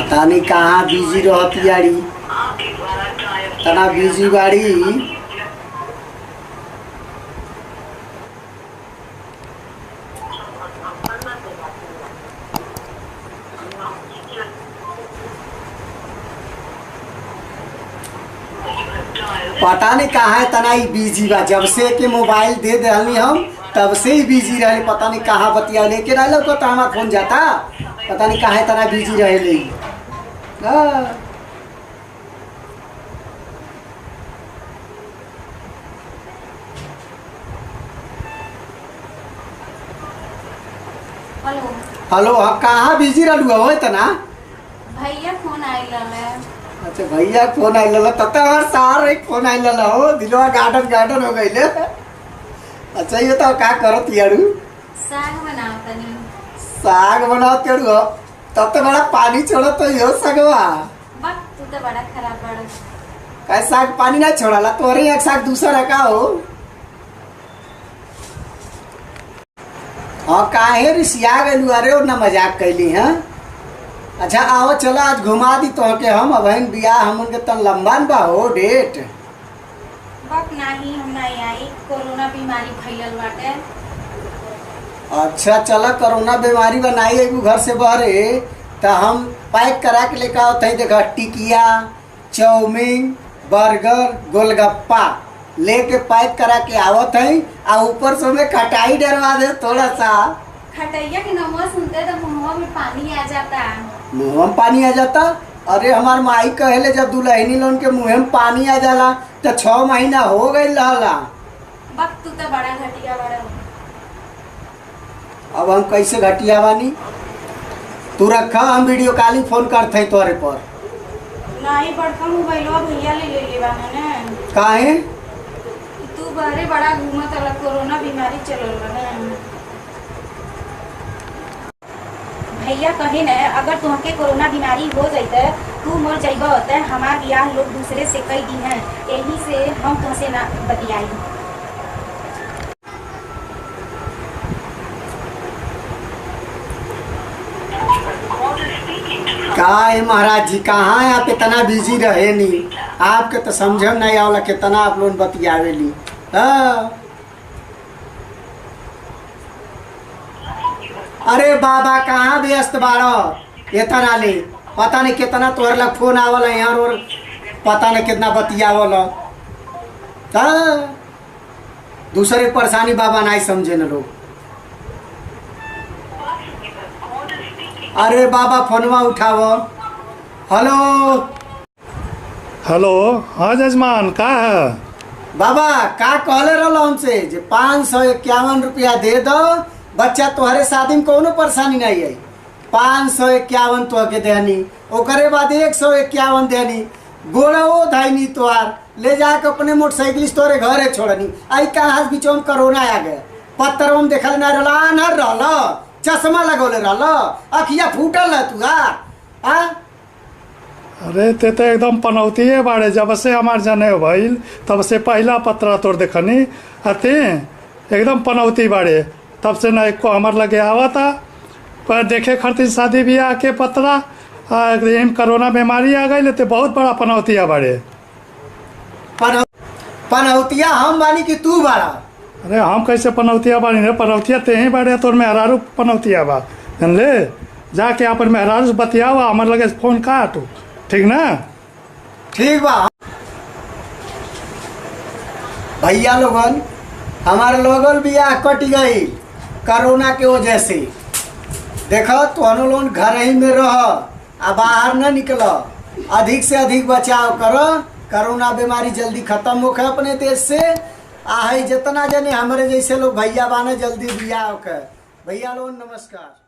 पता नहीं कहाँ बिजी रहती यारी, तना बिजी बाड़ी। पता नहीं कहाँ है तना ही बिजी बा, जब से के मोबाइल दे दे हम तब से ही बिजी रहे। पता नहीं कहाँ बतिया लेके रह को तो हमारा फोन जाता, पता नहीं कहाँ तना बिजी रहे ले। हेलो हेलो, हाँ कहाँ बिजी रहलू हो तना? भैया फोन आइल है। अच्छा भैया फोन आइल तब तक हमारे सार एक फोन आइल हो, दिलवा गार्डन गार्डन हो गई। अच्छा ये तो का करत यारू? साग बनाओ तनी। साग बनाओ तेरू हो तब तो बड़ा पानी छोड़ो तो यो सगवा। बक तू तो बड़ा खराब बड़ा। का साग पानी ना छोड़ाला तोरे एक साग दूसरा का हो। हाँ काहे रिसिया गलू? अरे और ना मजाक कैली हैं। अच्छा आओ चलो आज घुमा दी तो के हम अबहिन बियाह हमन के तन लंबा बा हो डेट। बक नाही हम नहीं आई, कोरोना बीमारी फैलल बाटे। अच्छा चलो कोरोना बीमारी बनाई एगो घर से बहरे तो हम पैक करा के लेकर आओ थे। देखा टिकिया, चाउमीन, बर्गर, गोलगप्पा लेके पैक करा के आवत है। आ ऊपर से में खटाई डरवा दे थोड़ा सा। खटैया के नमवा सुनते तो मुंहवा में पानी आ जाता। मुँह में पानी आ जाता? अरे हमार माई कहेले जब दुल्हनी लोन के मुँह में पानी आ जाला तो 6 महीना हो गई रहला। बक तू तो बड़ा घटिया बड़ा। अब हम कैसे घटिया बानी? तू रखा हम वीडियो कॉलिंग फोन करते हैं तोरे पर। नहीं बड़का मोबाइलवा भैया ले ले बाना ने। काहे? तू बारे बड़ा घूमत वाला कोरोना बीमारी चलल बा ने। भैया कहे न अगर तुमके कोरोना बीमारी हो जाते तू मर जाइबा होता। हमार बियाह लोग दूसरे से कई दिन है, यही से हम तुमसे ना बतियाई। का है महाराज जी, कहाँ है आप? इतना बिजी रहे नहीं आपके तो समझ नहीं आवला कितना आप लोग बतियावेली। हाँ अरे बाबा कहाँ व्यस्त बाड़ो इतना ले? पता नहीं कितना तोहर लग फोन आवल यार, और पता नहीं कितना बतियावल। हाँ दूसरे परेशानी बाबा नहीं समझे न लोग। अरे बाबा फोनवा उठावो। हेलो हेलो, हाँ जजमान का है? बाबा का कहले रहो हमसे 551 रुपया दे दो, बच्चा तोहरे शादी में कोनो परेशानी नहीं है। 551 तो के देनी, ओकरे बाद 151 देनी। गोड़ो धाइनी तोहार ले जाके अपने मोटरसाइकिल तोरे घरे छोड़नी। आई कहाँ बीच में कोरोना आ गए, पत्थर में देखल ना रहा, न रहा चश्मा लगौले रहा, अखिया फूटल है तुहार। अरे ते तो एकदम पनौती बाड़े। जब से हमार जने भइल तब से पहला पत्रा तोड़ देखनी अते एकदम पनौती बाड़े। तब से ना एको हमार लगे आवा था पर देखे खातिर शादी ब्याह के पत्रा। कोरोना बीमारी आ गई तो बहुत बड़ा पनौतिया बाड़े। पनौतिया हम बानी कि तू बाड़ा? अरे हम कैसे पनौतिया बानी रे? पनौतिया ते ही बाड़े, तोर मेहरारू पनौतिया बा। जानले जाके अपन मेहरारू से बतियावा, हमारे लगे फोन काट, ठीक ना? ठीक बा भैया लोगन, हमारे लोगन बियाह कट गई कोरोना के वजह से। देखो तो लोग घर ही में रह, बाहर न निकलो, अधिक से अधिक बचाव करो। कोरोना बीमारी जल्दी खत्म हो अपने देश से। जितना जने हमारे जैसे लोग भैया बाने जल्दी बियाह कर। भैया लोग नमस्कार।